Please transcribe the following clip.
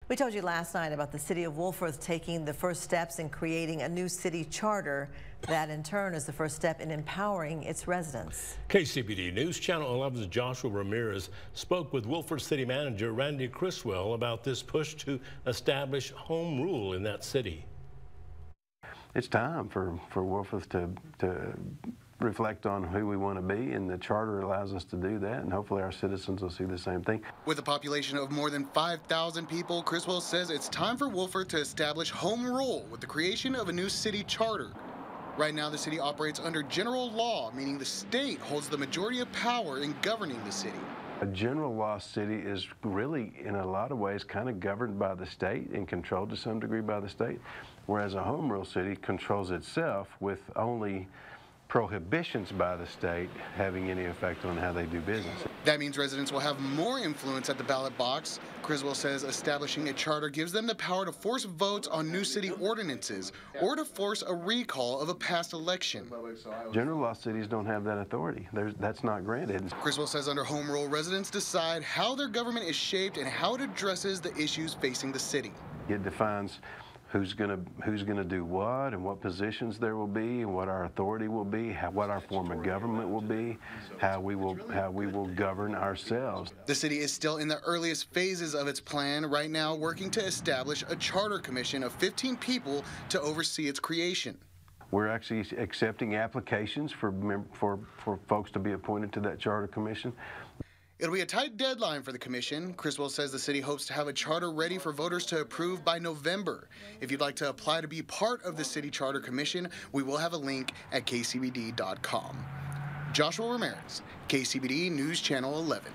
We told you last night about the city of Wolfforth taking the first steps in creating a new city charter. That in turn is the first step in empowering its residents. KCBD News Channel 11's Joshua Ramirez spoke with Wolfforth City Manager Randy Criswell about this push to establish home rule in that city. It's time for Wolfforth to reflect on who we want to be, and the charter allows us to do that, and hopefully our citizens will see the same thing. With a population of more than 5,000 people, Criswell says it's time for Wolfforth to establish home rule with the creation of a new city charter. Right now, the city operates under general law, meaning the state holds the majority of power in governing the city. A general law city is really, in a lot of ways, kind of governed by the state and controlled to some degree by the state, whereas a home rule city controls itself with only prohibitions by the state having any effect on how they do business. That means residents will have more influence at the ballot box. Criswell says establishing a charter gives them the power to force votes on new city ordinances or to force a recall of a past election. General law cities don't have that authority. That's not granted. Criswell says under home rule, residents decide how their government is shaped and how it addresses the issues facing the city. It defines who's gonna do what, and what positions there will be, and what our authority will be, what our form of government will be, how we will govern ourselves. The city is still in the earliest phases of its plan right now, working to establish a charter commission of 15 people to oversee its creation. We're actually accepting applications for folks to be appointed to that charter commission. It'll be a tight deadline for the commission. Criswell says the city hopes to have a charter ready for voters to approve by November. If you'd like to apply to be part of the city charter commission, we will have a link at kcbd.com. Joshua Ramirez, KCBD News Channel 11.